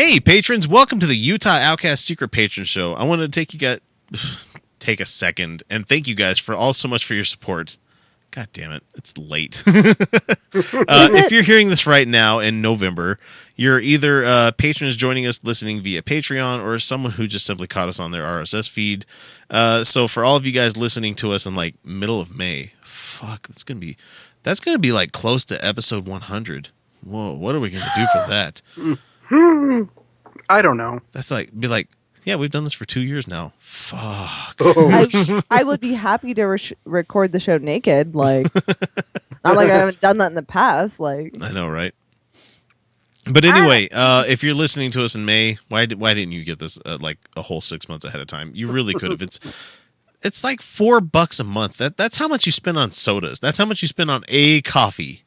Hey, patrons, welcome to the Utah Outcasts Secret Patron Show. I wanted to take a second and thank you guys for so much for your support. God damn it, it's late. If you're hearing this right now in November, you're either patrons joining us listening via Patreon or someone who just simply caught us on their RSS feed. So for all of you guys listening to us in like middle of May, fuck, that's gonna be like close to episode 100. Whoa, what are we gonna do for that? I don't know. That's yeah, we've done this for 2 years now. Fuck. I would be happy to record the show naked. Like, not like I haven't done that in the past. Like, I know, right? But anyway, if you're listening to us in May, why didn't you get this like a whole 6 months ahead of time? You really could have. It's like $4 a month. That's how much you spend on sodas. That's how much you spend on a coffee.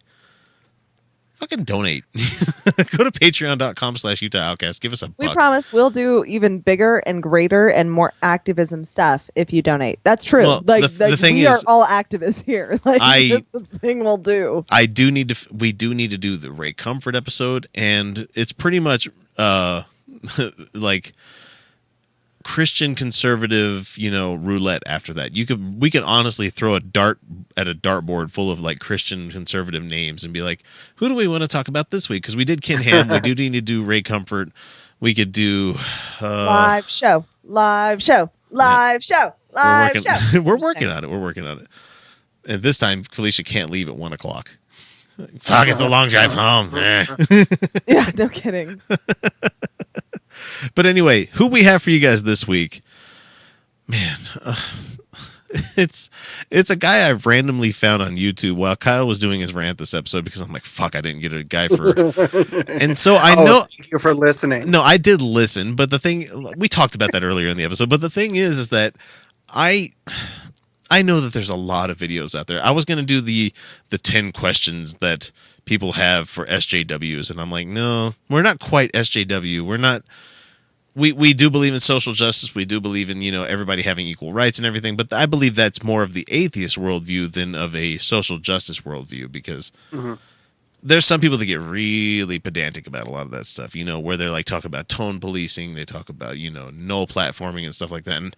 Fucking donate. Go to patreon.com/Utah Outcast. Give us a buck. We promise we'll do even bigger and greater and more activism stuff if you donate. That's true. Well, the thing we is, are all activists here. Like, that's the thing we'll do. We do need to do the Ray Comfort episode, and it's pretty much like Christian conservative, roulette after that. We could honestly throw a dart at a dartboard full of like Christian conservative names and be like, who do we want to talk about this week? Because we did Ken Ham. We do need to do Ray Comfort. We could do live show. We're working on it. And this time Felicia can't leave at 1:00. Fuck, it's a long drive home. Yeah, no kidding. But anyway, who we have for you guys this week, man, it's a guy I've randomly found on YouTube while Kyle was doing his rant this episode, because I'm like, fuck, I didn't get a guy for, and so I know. Thank you for listening. No, I did listen, but the thing, we talked about that earlier in the episode, but the thing is that I know that there's a lot of videos out there. I was going to do the 10 questions that people have for SJWs, and I'm like, no, we're not quite SJW. We're not. We do believe in social justice. We do believe in, everybody having equal rights and everything. But I believe that's more of the atheist worldview than of a social justice worldview, because there's some people that get really pedantic about a lot of that stuff, where they're like talking about tone policing. They talk about, no platforming and stuff like that. And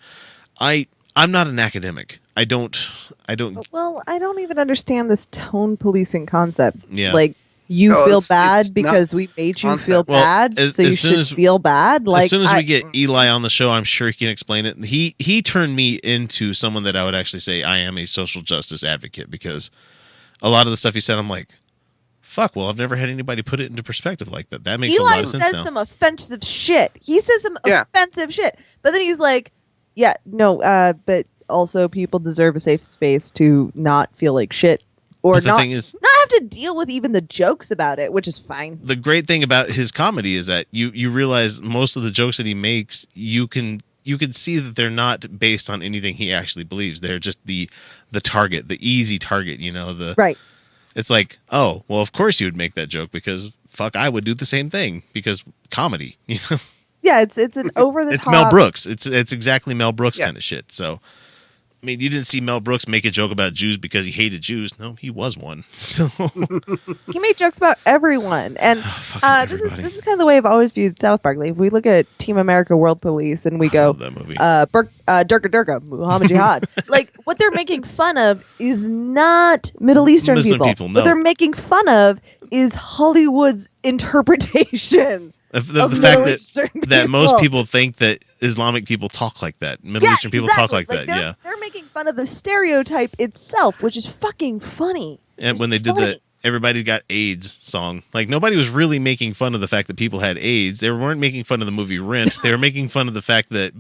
I'm not an academic. I don't. Well, I don't even understand this tone policing concept. Yeah. Like, you feel bad because we made you feel bad, so you should feel bad. Like, as soon as we get Eli on the show, I'm sure he can explain it. He turned me into someone that I would actually say I am a social justice advocate, because a lot of the stuff he said, I'm like, fuck, well, I've never had anybody put it into perspective like that. That makes a lot of sense now. Eli says some offensive shit. He says some offensive shit. But then he's like, but also people deserve a safe space to not feel like shit. Or not have to deal with even the jokes about it, which is fine. The great thing about his comedy is that you realize most of the jokes that he makes, you can see that they're not based on anything he actually believes. They're just the target, the easy target, right. It's like, oh, well, of course you would make that joke, because fuck, I would do the same thing, because comedy, Yeah, it's an over the top. It's Mel Brooks. It's exactly Mel Brooks kind of shit. So, I mean, you didn't see Mel Brooks make a joke about Jews because he hated Jews. No, he was one. So he made jokes about everyone, and this is kind of the way I've always viewed South Park. Like, if we look at Team America: World Police, and we go, that movie. Durga, Muhammad Jihad. Like, what they're making fun of is not Middle Eastern people. No. What they're making fun of is Hollywood's interpretation. The fact that most people think that Islamic people talk like that. Middle Eastern people talk like that. They're making fun of the stereotype itself, which is fucking funny. And when they did the Everybody's Got AIDS song, like, nobody was really making fun of the fact that people had AIDS. They weren't making fun of the movie Rent. They were making fun of the fact that,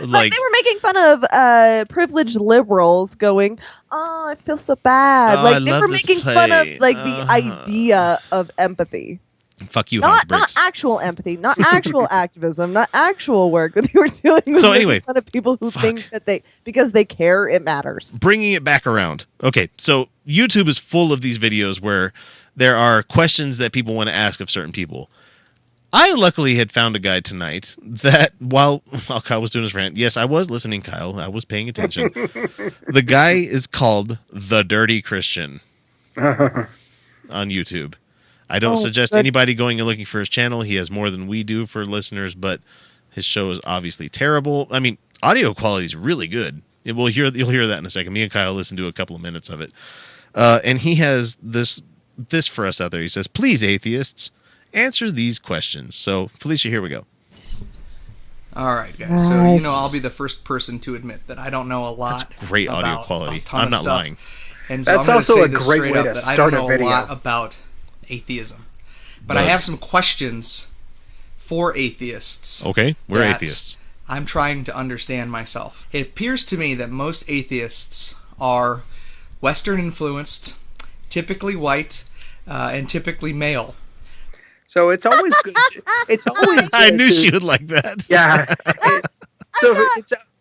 like, they were making fun of privileged liberals going, "Oh, I feel so bad." Like, they were making fun of like the idea of empathy. Fuck you, Hans Bricks. Not actual empathy, not actual activism, not actual work that they were doing. So anyway, kind of people who think that because they care, it matters. Bringing it back around. Okay, so YouTube is full of these videos where there are questions that people want to ask of certain people. I luckily had found a guy tonight that while Kyle was doing his rant, yes, I was listening, Kyle. I was paying attention. The guy is called The Dirty Christian on YouTube. I don't suggest anybody going and looking for his channel. He has more than we do for listeners, but his show is obviously terrible. I mean, audio quality is really good. You'll hear that in a second. Me and Kyle listened to a couple of minutes of it. And he has this for us out there. He says, please, atheists, answer these questions. So, Felicia, here we go. All right, guys. So, I'll be the first person to admit that I don't know a lot. That's great audio quality. I'm not lying. And so that's I'm also say a this great straight way up to that I start don't a know video. a lot about atheism. But I have some questions for atheists. Okay, we're atheists. I'm trying to understand myself. It appears to me that most atheists are Western influenced, typically white, and typically male. So it's always good. It's always good I knew she would like that. Yeah.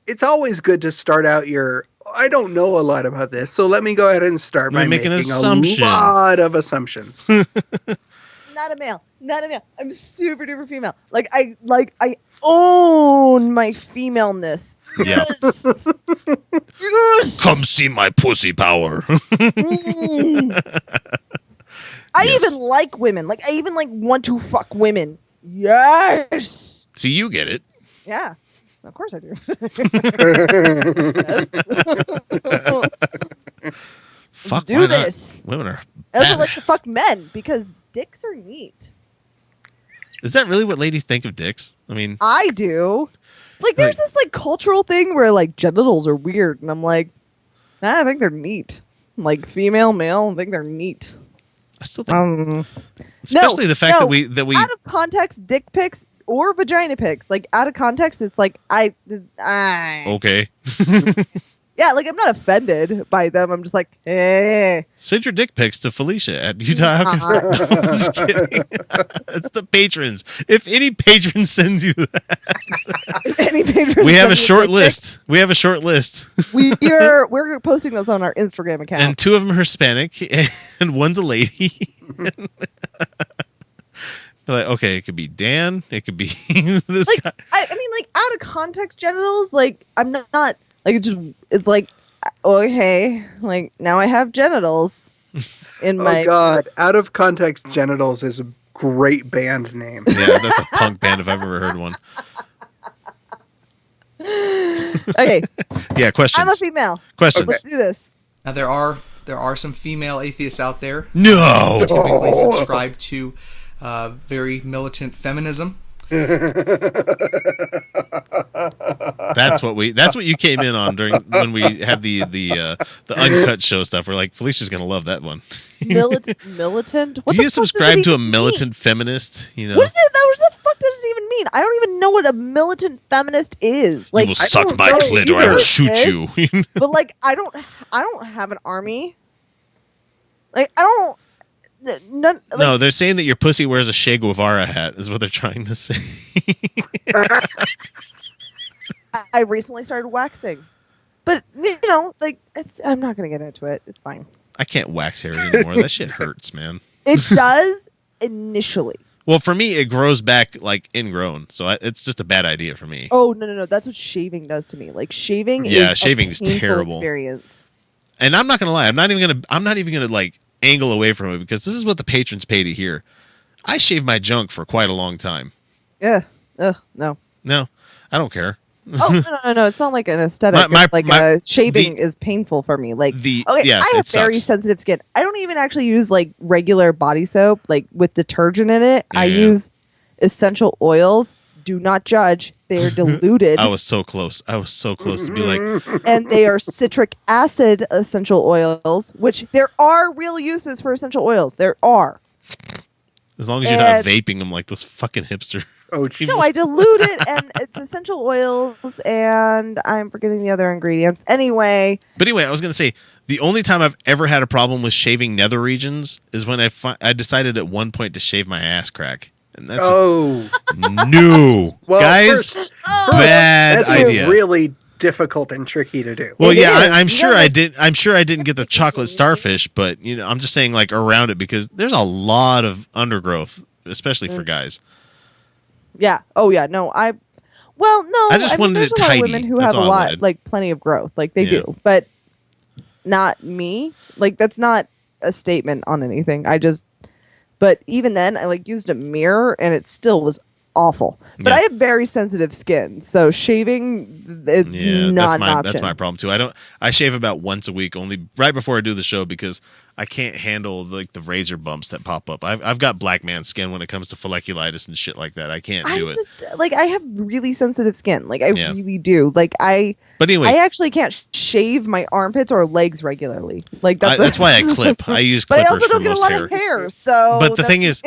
It's always good to start out your I don't know a lot about this, so let me go ahead and start by making a lot of assumptions. Not a male. I'm super duper female. I own my femaleness. Yeah. Yes. Yes. Come see my pussy power. I even like women. I even want to fuck women. Yes. See, you get it. Yeah. Of course I do. Fuck, do this. Women are I also like to fuck men because dicks are neat. Is that really what ladies think of dicks? I mean, I do. There's this cultural thing where genitals are weird, and I'm like, I think they're neat. Female, male, I think they're neat. I still think, especially the fact that we out of context dick pics or vagina pics, out of context, it's I okay. Yeah, I'm not offended by them. I'm just Send your dick pics to Felicia at Utah Outcasts. I'm just kidding. It's the patrons. If any patron sends you that, we have a short list. We have a short list. We're posting those on our Instagram account. And 2 of them are Hispanic, and one's a lady. Okay, it could be Dan. It could be this guy. I mean, out of context genitals. I'm not. It's okay. Now I have genitals in my. Oh God! Out of context, genitals is a great band name. Yeah, that's a punk band if I've ever heard one. Okay. Yeah, questions. I'm a female. Questions. Let's do this. Now there are some female atheists out there. No. Typically subscribe to very militant feminism. That's what you came in on when we had the uncut show stuff. We're Felicia's gonna love that one. Militant? What Do you subscribe to a militant feminist? What is it? What the fuck does it even mean? I don't even know what a militant feminist is. You will suck my clit or I will shoot you. But I don't have an army. I don't. No, they're saying that your pussy wears a Che Guevara hat, is what they're trying to say. I recently started waxing. But, I'm not going to get into it. It's fine. I can't wax hair anymore. That shit hurts, man. It does initially. Well, for me, it grows back ingrown. So it's just a bad idea for me. Oh, no. That's what shaving does to me. Shaving is a terrible experience. And I'm not going to lie. I'm not even going to angle away from it because this is what the patrons pay to hear. I shaved my junk for quite a long time. Yeah. No. No, I don't care. Oh no! It's not like an aesthetic. Shaving is painful for me. I have very sensitive skin. I don't even actually use regular body soap with detergent in it. Yeah. I use essential oils. Do not judge. They are diluted. I was so close to be and they are citric acid essential oils, which there are real uses for essential oils. There are. As long as you're not vaping them like those fucking hipster. Oh, no, I dilute it, and it's essential oils, and I'm forgetting the other ingredients. But anyway, I was going to say, the only time I've ever had a problem with shaving nether regions is when I decided at one point to shave my ass crack. And that's no. Well, guys, bad that's idea. Really difficult and tricky to do. Well, I'm sure I didn't get the chocolate starfish, but I'm just saying around it because there's a lot of undergrowth, especially for guys. Yeah. Oh yeah. No, I just wanted it tidy. Women who have a lot, plenty of growth, they do, but not me. That's not a statement on anything. But even then, I like used a mirror, and it still was awful. But I have very sensitive skin, so shaving is not an option. That's my problem too. I shave about once a week, only right before I do the show, because I can't handle the razor bumps that pop up. I've got black man skin when it comes to folliculitis and shit like that. I can't do it. Like, I have really sensitive skin. Like, I really do. Like, But anyway, I actually can't shave my armpits or legs regularly. Like, that's why I clip. I use clippers. But I also don't get a lot of hair. So, but the thing is,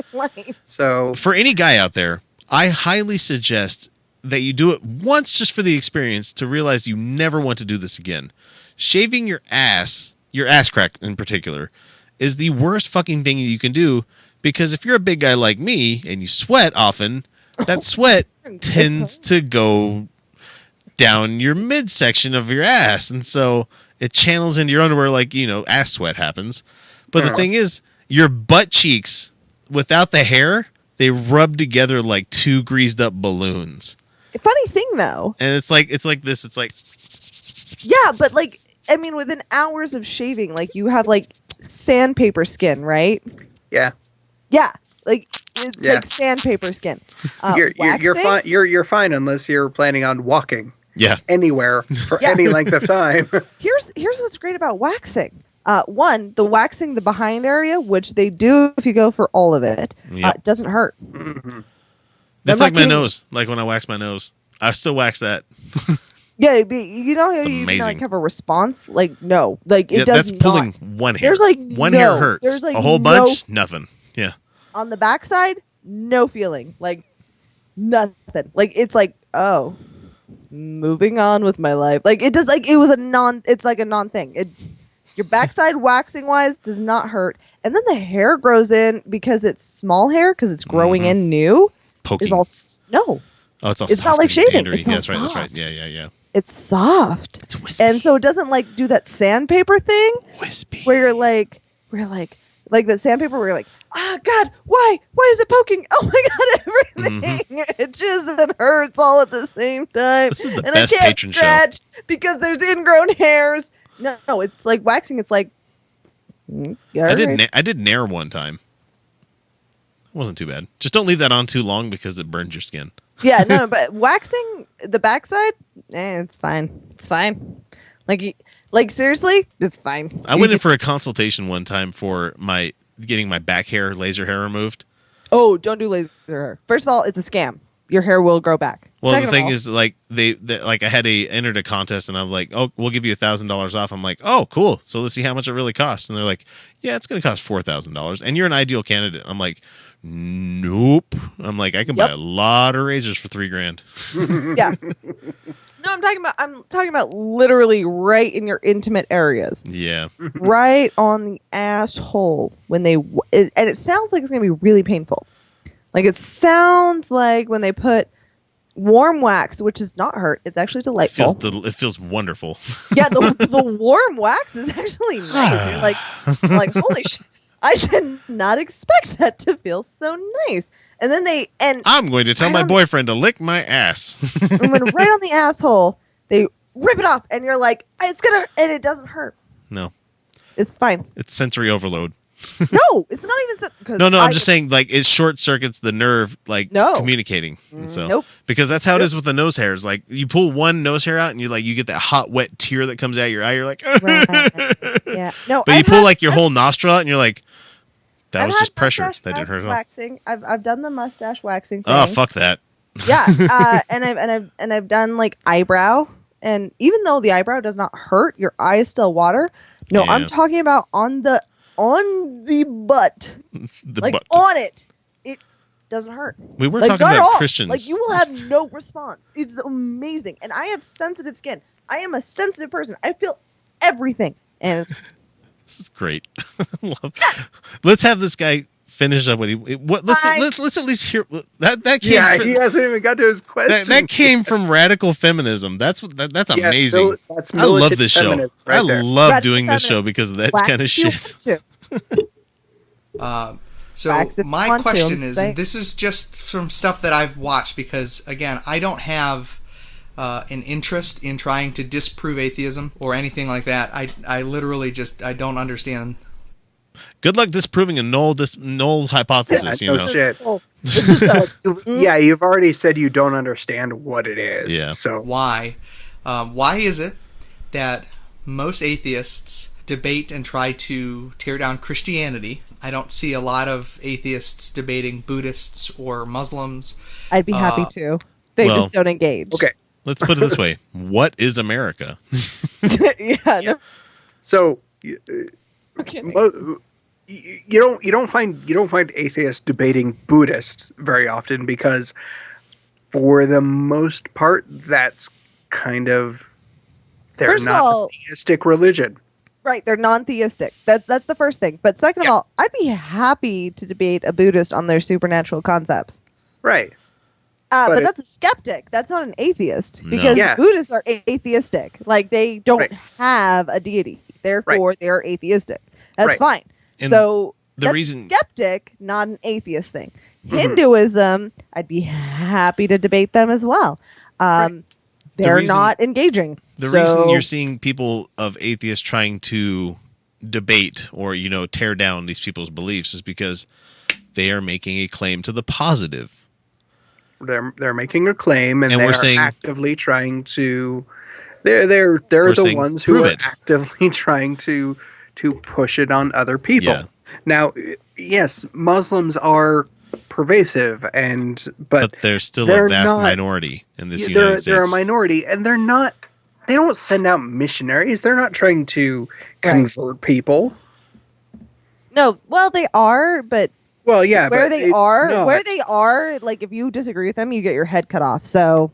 so for any guy out there, I highly suggest that you do it once just for the experience to realize you never want to do this again. Shaving your ass crack in particular, is the worst fucking thing you can do, because if you're a big guy like me and you sweat often, that sweat tends to go down your midsection of your ass, and so it channels into your underwear like, ass sweat happens. But the thing is, your butt cheeks, without the hair, they rub together like two greased up balloons. Funny thing though. And it's like this. It's like, yeah, but like, I mean, within hours of shaving, like, you have like sandpaper skin, right? Yeah. Yeah. Like, it's like sandpaper skin. You're fine. You're fine unless you're planning on walking. Yeah. Anywhere for any length of time. Here's what's great about waxing. One, the waxing the behind area, which they do if you go for all of it, doesn't hurt. Mm-hmm. That's like my nose. Like when I wax my nose, I still wax that. Yeah, you know how you like have a response? Like, no, like it does. That's pulling one hair. There's like one hair hurts. There's like a whole bunch, nothing. Yeah. On the backside, no feeling, like nothing. Like, it's like, oh, moving on with my life. Like, it does. Like, it's like a non thing. Your backside waxing wise does not hurt, and then the hair grows in because it's small hair because it's growing in new. Poking. Is all no. Oh, it's all. It's not like shaving. It's that's right. That's right. Yeah. It's soft. It's wispy. And so it doesn't like do that sandpaper thing. Wispy. Where you're like that sandpaper where you're like, God, why is it poking? Oh my God, everything. It just hurts all at the same time. This is the best Patron show. Because there's ingrown hairs. No, it's like waxing. It's like, I did Nair one time. It wasn't too bad. Just don't leave that on too long because it burns your skin. Yeah, no, but waxing the backside, it's fine. It's fine. Like seriously, it's fine. I went in for a consultation one time for getting my back hair, laser hair removed. Oh, don't do laser hair. First of all, it's a scam. Your hair will grow back. Well, the thing is, like they like I had entered a contest, and I'm like, oh, we'll give you $1,000 off. I'm like, oh, cool. So let's see how much it really costs. And they're like, yeah, it's going to cost $4,000, and you're an ideal candidate. I'm like, nope. I'm like, I can buy a lot of razors for $3,000. Yeah. No, I'm talking about literally right in your intimate areas. Yeah. Right on the asshole and it sounds like it's going to be really painful. Like, it sounds like when they put warm wax, which does not hurt, it's actually delightful. It feels wonderful. Yeah, the warm wax is actually nice. You're like, holy shit. I did not expect that to feel so nice. And then I'm going to tell my boyfriend to lick my ass. And when right on the asshole, they rip it off, and you're like, and it doesn't hurt. No. It's fine. It's sensory overload. No, it's not even. No, I'm just saying, like, it short circuits the nerve, like, communicating. And so, nope. Because that's how it is with the nose hairs. Like, you pull one nose hair out, and you get that hot, wet tear that comes out of your eye. You're like, right. Yeah, no. But you pull your whole nostril out, and you're like, that was just pressure. That didn't hurt at all. Waxing. I've done the mustache waxing thing. Oh, fuck that. Yeah, and I've done like eyebrow, and even though the eyebrow does not hurt, your eyes still water. No, yeah. I'm talking about on the butt, on it. It doesn't hurt. We were talking about Christians. Like, you will have no response. It's amazing, and I have sensitive skin. I am a sensitive person. I feel everything, and this is great. Let's have this guy finish up what let's at least hear that came. Yeah, he hasn't even got to his question. That came from radical feminism. That's amazing. That's I love this show. Right, I love doing this show because of that kind of shit. So my question is, this is just from stuff that I've watched, because again, I don't have an interest in trying to disprove atheism or anything like that. I literally I don't understand. good luck disproving a null hypothesis. Yeah, no shit. You've already said you don't understand what it is. Yeah. So why is it that most atheists debate and try to tear down Christianity? I don't see a lot of atheists debating Buddhists or Muslims. I'd be happy to. They just don't engage. Okay. Let's put it this way. What is America? No. So you don't find atheists debating Buddhists very often, because for the most part that's kind of they're not a theistic religion. Right, they're non-theistic. That's the first thing. But second of all, I'd be happy to debate a Buddhist on their supernatural concepts. Right. But that's a skeptic. That's not an atheist. Because Buddhists are atheistic. Like, they don't have a deity. Therefore, they're atheistic. That's fine. And so, that's skeptic, not an atheist thing. Hinduism, I'd be happy to debate them as well. They're not engaging. The reason you're seeing people of atheists trying to debate or, tear down these people's beliefs is because they are making a claim to the positive. They're making a claim, and they're actively trying to. They're the ones who are actively trying to push it on other people. Yeah. Now, yes, Muslims are pervasive, but they're still a vast minority in this United States. They're a minority, and they're not. They don't send out missionaries. They're not trying to convert people. No, well, they are, but. Well, yeah, where they are, like, if you disagree with them, you get your head cut off. So,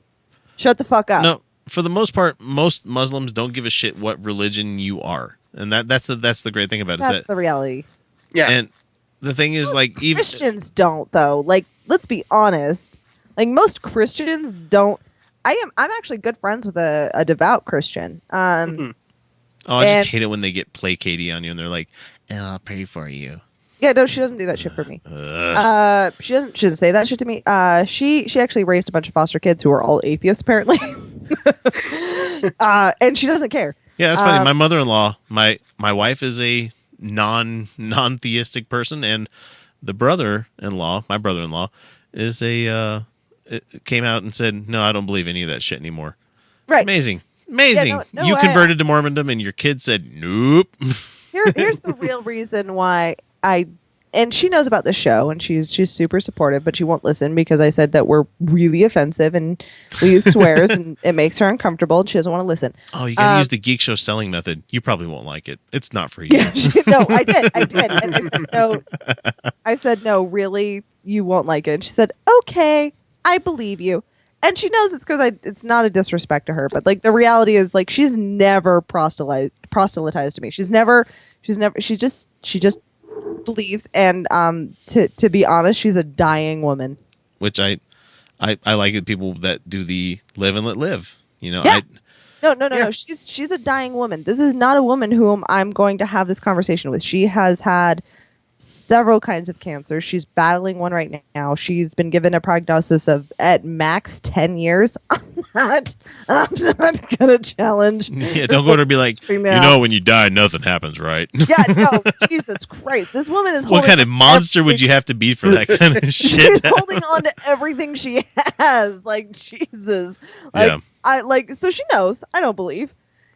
shut the fuck up. No, for the most part, most Muslims don't give a shit what religion you are, and that's the great thing about it. That's the reality. Yeah, and the thing is, like, even Christians don't, though. Like, let's be honest. Like, most Christians don't. I'm actually good friends with a devout Christian. I just hate it when they get placaty on you, and they're like, "I'll pray for you." Yeah, no, she doesn't do that shit for me. She doesn't say that shit to me. She actually raised a bunch of foster kids who are all atheists, apparently. And she doesn't care. Yeah, that's funny. My mother-in-law, my wife is a non-theistic person, and the my brother-in-law, is came out and said, "No, I don't believe any of that shit anymore." Right. It's amazing. Yeah, no, you converted to Mormondom, and your kid said, "Nope." Here's the real reason why and she knows about the show, and she's super supportive, but she won't listen because I said that we're really offensive and we use swears and it makes her uncomfortable, and she doesn't want to listen. Oh, you gotta use the Geek Show selling method. You probably won't like it. It's not for you. Yeah, no, I did. And I said, no. I said, no, really, you won't like it. And she said, okay, I believe you. And she knows it's because it's not a disrespect to her, but, like, the reality is, like, she's never proselytized to me. She just believes, and to be honest, she's a dying woman. Which I like it, people that do the live and let live. Yeah. No. She's a dying woman. This is not a woman whom I'm going to have this conversation with. She has had several kinds of cancer. She's battling one right now. She's been given a prognosis of at max 10 years. I'm not gonna challenge. Yeah, don't go to be like, when you die, nothing happens, right? Yeah, no, Jesus Christ. This woman is holding what kind of monster would you have to be for that kind of shit? She's holding on to everything she has. Like, Jesus. Like, yeah. So she knows. I don't believe.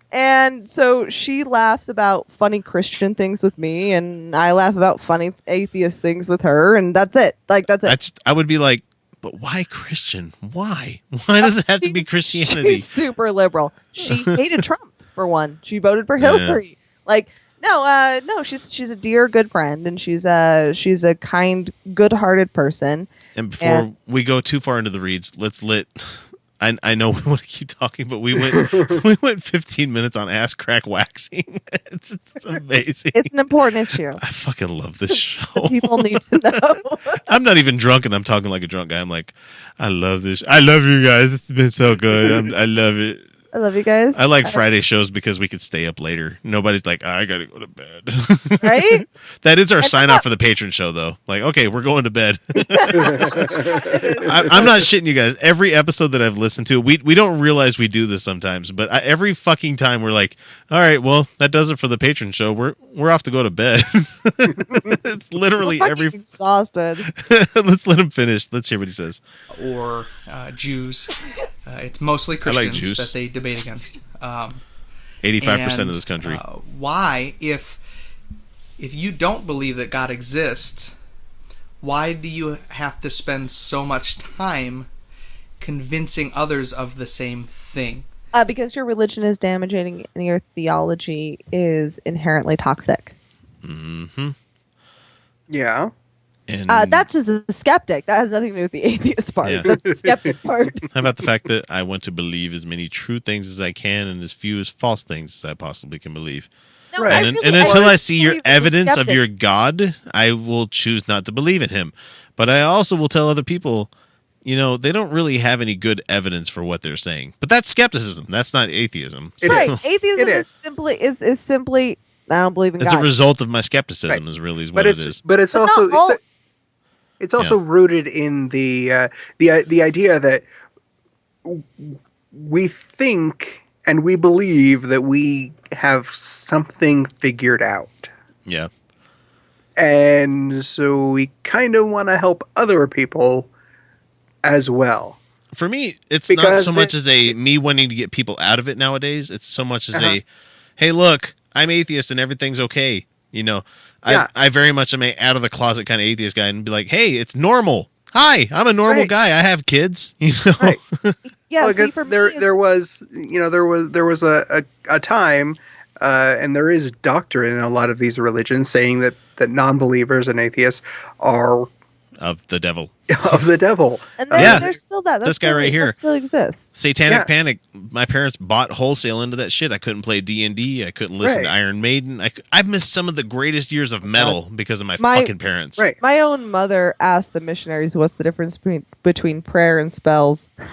And so she laughs about funny Christian things with me, and I laugh about funny atheist things with her, and that's it. Like, that's it. I would be like, but why Christian? Why? Why does it have to be Christianity? She's super liberal. She hated Trump, for one. She voted for Hillary. Yeah. Like, no, she's a dear, good friend, and she's a kind, good-hearted person. And before we go too far into the reads, I know we want to keep talking, but we went 15 minutes on ass crack waxing. It's amazing. It's an important issue. I fucking love this show. People need to know. I'm not even drunk, and I'm talking like a drunk guy. I'm like, I love this. I love you guys. It's been so good. I love it. I love you guys. I like Friday shows because we could stay up later. Nobody's like, I gotta go to bed. Right? That is our sign off for the Patron show, though. Like, okay, we're going to bed. I'm not shitting you guys. Every episode that I've listened to, we don't realize we do this sometimes, but every fucking time we're like, all right, well, that does it for the Patron show. We're off to go to bed. It's literally every exhausted. Let's let him finish. Let's hear what he says. Or Jews. It's mostly Christians that they debate against. 85% of this country. Why, if you don't believe that God exists, why do you have to spend so much time convincing others of the same thing? Because your religion is damaging and your theology is inherently toxic. Mm-hmm. Yeah. And that's just the skeptic. That has nothing to do with the atheist part. Yeah. That's the skeptic part. How about the fact that I want to believe as many true things as I can and as few as false things as I possibly can believe? No, right. And until I see your evidence of your God, I will choose not to believe in him. But I also will tell other people, they don't really have any good evidence for what they're saying. But that's skepticism. That's not atheism. So. Right. Atheism is simply I don't believe in God. It's a result of my skepticism is what it is. But it's also it's also rooted in the idea that we think and we believe that we have something figured out. Yeah. And so we kind of want to help other people as well. For me, it's not so much as me wanting to get people out of it nowadays. It's so much as hey, look, I'm atheist and everything's okay. I very much am a out of the closet kind of atheist guy and be like, hey, it's normal. Hi, I'm a normal guy. I have kids. Right. Yeah, well, I guess there was a time, and there is doctrine in a lot of these religions saying that non-believers and atheists are of the devil. Of the devil. And there's still that. This guy right here. That still exists. Satanic Panic. My parents bought wholesale into that shit. I couldn't play D&D. I couldn't listen to Iron Maiden. I missed some of the greatest years of metal because of my fucking parents. Right. My own mother asked the missionaries, what's the difference between prayer and spells? Do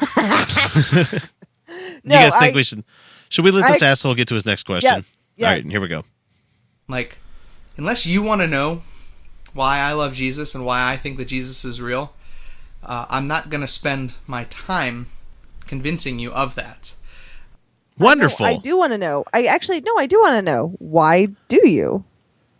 you guys think we should we let this asshole get to his next question? Yes. All right, here we go. Like, unless you want to know why I love Jesus and why I think that Jesus is real, I'm not going to spend my time convincing you of that. Wonderful. I do want to know. I do want to know. Why do you?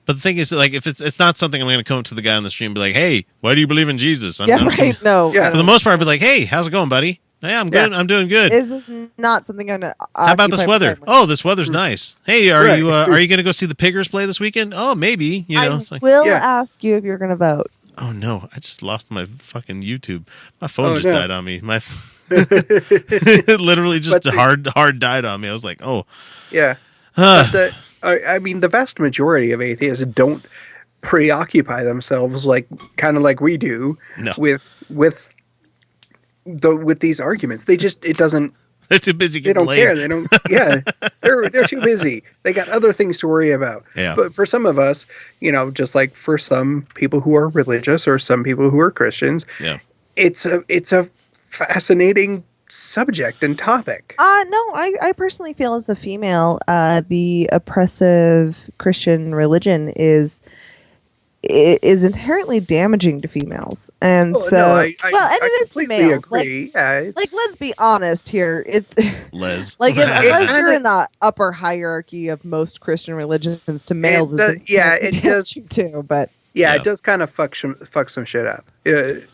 But the thing is, like, if it's not something I'm going to come up to the guy on the street and be like, hey, why do you believe in Jesus? No. Yeah. For the most part, I'd be like, hey, how's it going, buddy? Yeah, I'm good. I'm doing good. Is this not something I'm going to How about this weather? Oh, this weather's nice. Hey, are you going to go see the Piggers play this weekend? Oh, maybe. I will ask you if you're going to vote. Oh, no. I just lost my fucking YouTube. My phone died on me. It literally just hard died on me. I was like, oh. Yeah. But the vast majority of atheists don't preoccupy themselves kind of like we do with these arguments. They're too busy getting They don't laid. care. They don't. Yeah, they're too busy. They got other things to worry about. Yeah. But for some of us, just like for some people who are religious or some people who are Christians, it's a fascinating subject and topic. No, I personally feel as a female, the oppressive Christian religion is inherently damaging to females, and it is to males. Agree. Let's be honest here. It's Les. Unless you're in the upper hierarchy of most Christian religions, to males, it does too. But it does kind of fuck some shit up. And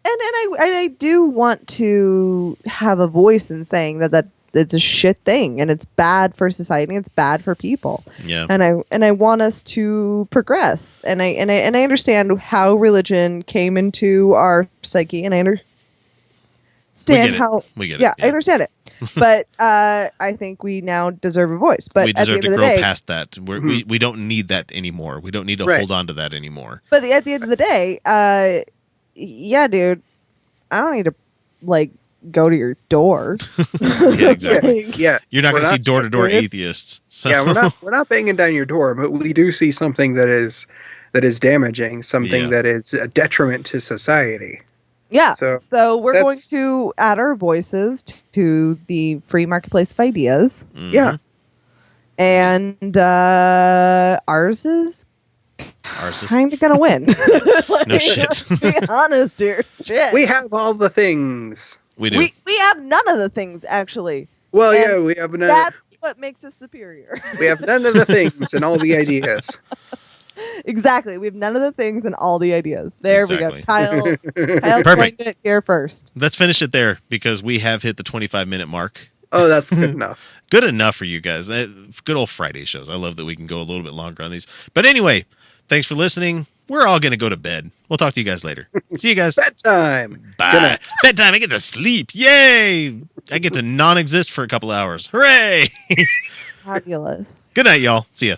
I do want to have a voice in saying that it's a shit thing and it's bad for society. It's bad for people. Yeah. And I want us to progress. And I understand how religion came into our psyche, and I understand how we get it. I understand it. But I think we now deserve a voice. But we deserve at the to end of grow the day, past that. We don't need that anymore. We don't need to hold on to that anymore. But at the end of the day, yeah, dude, I don't need to go to your door. Yeah, exactly. Yeah, you're not going to see door-to-door atheists. So. Yeah, we're not banging down your door, but we do see something that is damaging, something that is a detriment to society. Yeah. So we're going to add our voices to the free marketplace of ideas. Mm-hmm. Yeah. And ours is kind of gonna win. No shit. Let's be honest here. Shit. We have all the things. We do. We have none of the things actually. Well, yeah, we have none. That's what makes us superior. We have none of the things and all the ideas. Exactly. We have none of the things and all the ideas. There we go. Kyle Perfect. It here first. Let's finish it there because we have hit the 25-minute mark. Oh, that's good enough. Good enough for you guys. Good old Friday shows. I love that we can go a little bit longer on these. But anyway, thanks for listening. We're all going to go to bed. We'll talk to you guys later. See you guys. Bedtime. Bye. Bedtime. I get to sleep. Yay. I get to non-exist for a couple hours. Hooray. Fabulous. Good night, y'all. See ya.